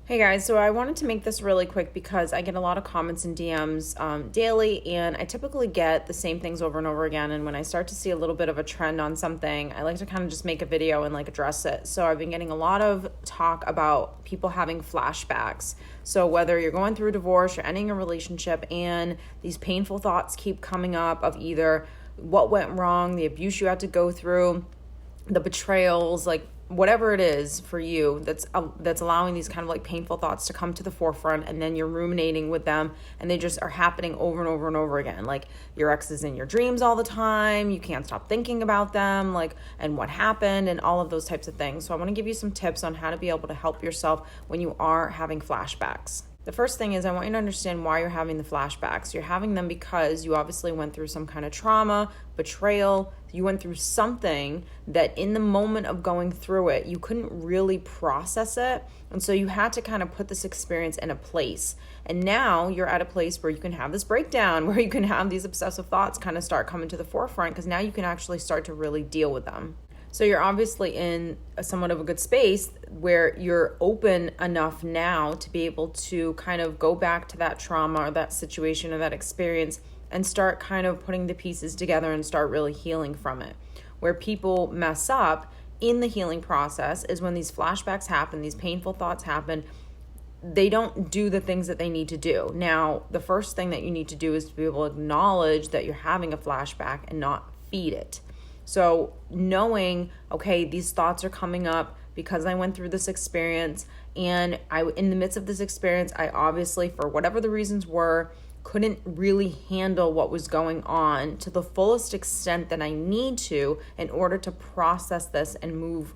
Hey guys, so I wanted to make this really quick because I get a lot of comments and DMs daily, and I typically get the same things over and over again. And when I start to see a little bit of a trend on something, I like to kind of just make a video and address it. So I've been getting a lot of talk about people having flashbacks. So whether you're going through a divorce, you're ending a relationship, and these painful thoughts keep coming up of either what went wrong, the abuse you had to go through, the betrayals, whatever it is for you that's allowing these kind of painful thoughts to come to the forefront, and then you're ruminating with them, and they just are happening over and over and over again. Your ex is in your dreams all the time, you can't stop thinking about them, and what happened, and all of those types of things. So I want to give you some tips on how to be able to help yourself when you are having flashbacks. The first thing is I want you to understand why you're having the flashbacks. You're having them because you obviously went through some kind of trauma, betrayal. You went through something that in the moment of going through it, you couldn't really process it. And so you had to kind of put this experience in a place. And now you're at a place where you can have this breakdown, where you can have these obsessive thoughts kind of start coming to the forefront, because now you can actually start to really deal with them. So you're obviously in somewhat of a good space where you're open enough now to be able to kind of go back to that trauma or that situation or that experience and start kind of putting the pieces together and start really healing from it. Where people mess up in the healing process is when these flashbacks happen, these painful thoughts happen, they don't do the things that they need to do. Now, the first thing that you need to do is to be able to acknowledge that you're having a flashback and not feed it. So knowing, okay, these thoughts are coming up because I went through this experience, and in the midst of this experience, I obviously, for whatever the reasons were, couldn't really handle what was going on to the fullest extent that I need to in order to process this and move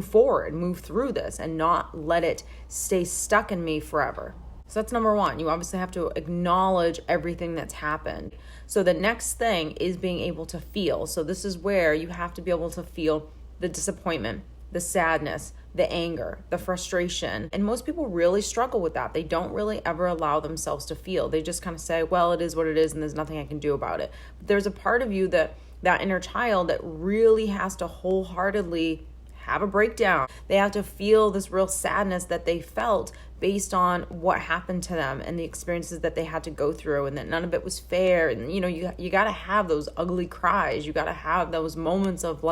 forward, move through this, and not let it stay stuck in me forever. So that's number one. You obviously have to acknowledge everything that's happened. So the next thing is being able to feel. So this is where you have to be able to feel the disappointment, the sadness, the anger, the frustration. And most people really struggle with that. They don't really ever allow themselves to feel. They just kind of say, well, it is what it is, and there's nothing I can do about it. But there's a part of you that inner child that really has to wholeheartedly have a breakdown. They have to feel this real sadness that they felt based on what happened to them and the experiences that they had to go through, and that none of it was fair. And you got to have those ugly cries. You got to have those moments of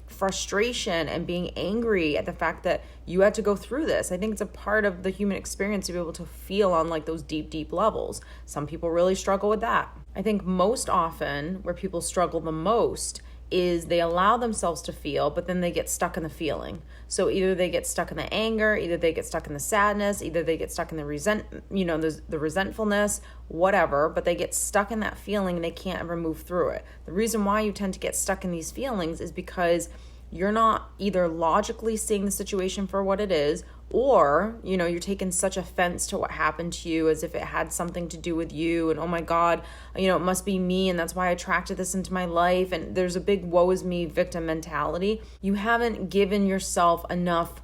frustration and being angry at the fact that you had to go through this. I think it's a part of the human experience to be able to feel on those deep levels. Some people really struggle with that. I think most often where people struggle the most is they allow themselves to feel, but then they get stuck in the feeling. So either they get stuck in the anger, either they get stuck in the sadness, either they get stuck in the the resentfulness, whatever, but they get stuck in that feeling and they can't ever move through it. The reason why you tend to get stuck in these feelings is because you're not either logically seeing the situation for what it is, or, you're taking such offense to what happened to you as if it had something to do with you. And, oh my God, it must be me, and that's why I attracted this into my life. And there's a big woe is me victim mentality. You haven't given yourself enough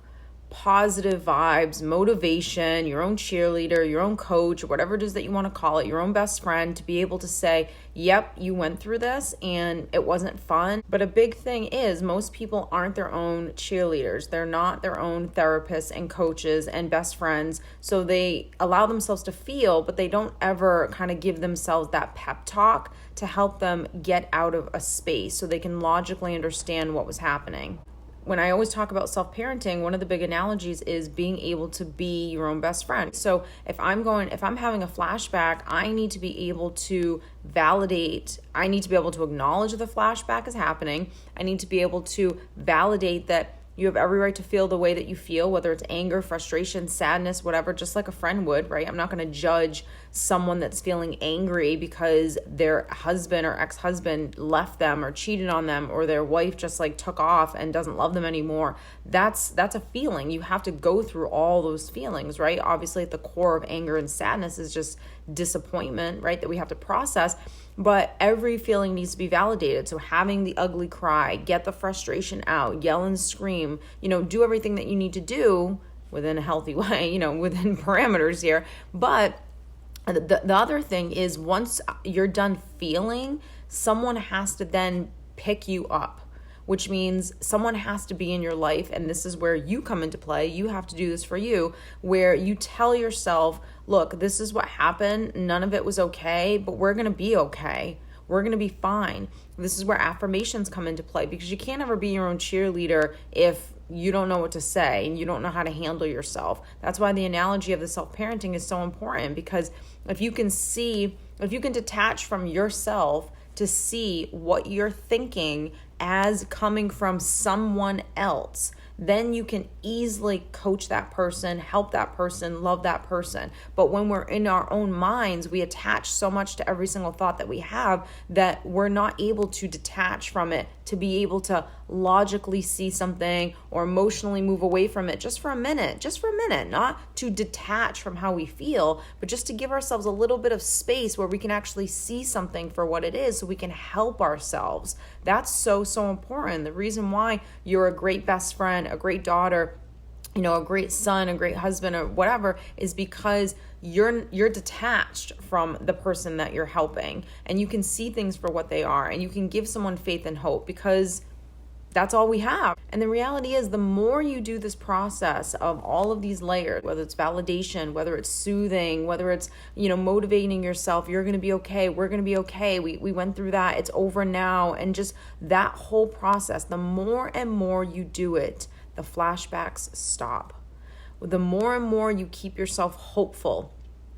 positive vibes, motivation, your own cheerleader, your own coach, or whatever it is that you want to call it, your own best friend, to be able to say, yep, you went through this and it wasn't fun. But a big thing is most people aren't their own cheerleaders. They're not their own therapists and coaches and best friends. So they allow themselves to feel, but they don't ever kind of give themselves that pep talk to help them get out of a space so they can logically understand what was happening. When I always talk about self-parenting, one of the big analogies is being able to be your own best friend. So if I'm having a flashback, I need to be able to validate, I need to be able to acknowledge the flashback is happening. I need to be able to validate that you have every right to feel the way that you feel, whether it's anger, frustration, sadness, whatever, just like a friend would, right? I'm not going to judge someone that's feeling angry because their husband or ex-husband left them or cheated on them, or their wife just took off and doesn't love them anymore. That's a feeling. You have to go through all those feelings, right? Obviously at the core of anger and sadness is just disappointment, right? That we have to process. But every feeling needs to be validated. So having the ugly cry, get the frustration out, yell and scream, do everything that you need to do within a healthy way, within parameters here. But the other thing is, once you're done feeling, someone has to then pick you up. which means someone has to be in your life. And this is where you come into play. You have to do this for you, where you tell yourself, look, this is what happened. None of it was okay, but we're going to be okay. We're going to be fine. This is where affirmations come into play, because you can't ever be your own cheerleader if you don't know what to say and you don't know how to handle yourself. That's why the analogy of the self-parenting is so important, because if you can detach from yourself to see what you're thinking as coming from someone else, then you can easily coach that person, help that person, love that person. But when we're in our own minds, we attach so much to every single thought that we have that we're not able to detach from it, to be able to logically see something or emotionally move away from it just for a minute, not to detach from how we feel, but just to give ourselves a little bit of space where we can actually see something for what it is so we can help ourselves. That's so important. The reason why you're a great best friend, a great daughter, a great son, a great husband, or whatever, is because you're detached from the person that you're helping, and you can see things for what they are, and you can give someone faith and hope, because that's all we have. And the reality is, the more you do this process of all of these layers, whether it's validation, whether it's soothing, whether it's, motivating yourself, you're going to be okay, we're going to be okay, we went through that, it's over now, and just that whole process, the more and more you do it, the flashbacks stop. The more and more you keep yourself hopeful,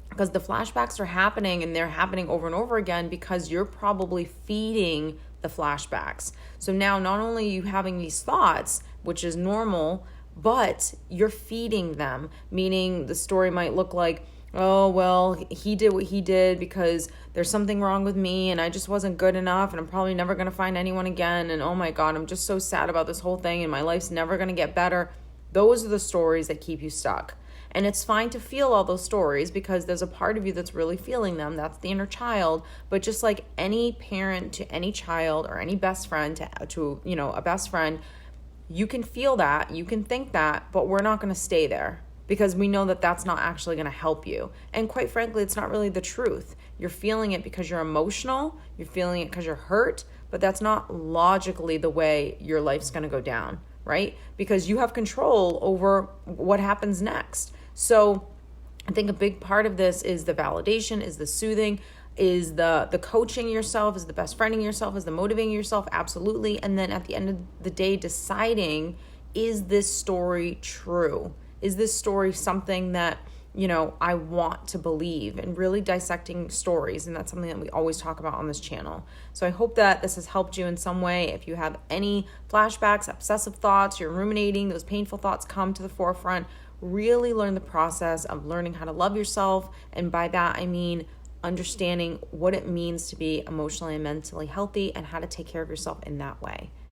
because the flashbacks are happening, and they're happening over and over again because you're probably feeding the flashbacks. So now not only are you having these thoughts, which is normal, but you're feeding them, meaning the story might look like, oh, well, he did what he did because there's something wrong with me and I just wasn't good enough and I'm probably never going to find anyone again. And oh my God, I'm just so sad about this whole thing and my life's never going to get better. Those are the stories that keep you stuck. And it's fine to feel all those stories because there's a part of you that's really feeling them. That's the inner child. But just like any parent to any child or any best friend to a best friend, you can feel that, you can think that, but we're not going to stay there because we know that that's not actually going to help you. And quite frankly, it's not really the truth. You're feeling it because you're emotional, you're feeling it because you're hurt, but that's not logically the way your life's going to go down, right? Because you have control over what happens next. So I think a big part of this is the validation, is the soothing, is the coaching yourself, is the best friending yourself, is the motivating yourself, absolutely. And then at the end of the day, deciding, is this story true? Is this story something that, I want to believe, and really dissecting stories. And that's something that we always talk about on this channel. So I hope that this has helped you in some way. If you have any flashbacks, obsessive thoughts, you're ruminating, those painful thoughts come to the forefront, really learn the process of learning how to love yourself. And by that, I mean understanding what it means to be emotionally and mentally healthy and how to take care of yourself in that way.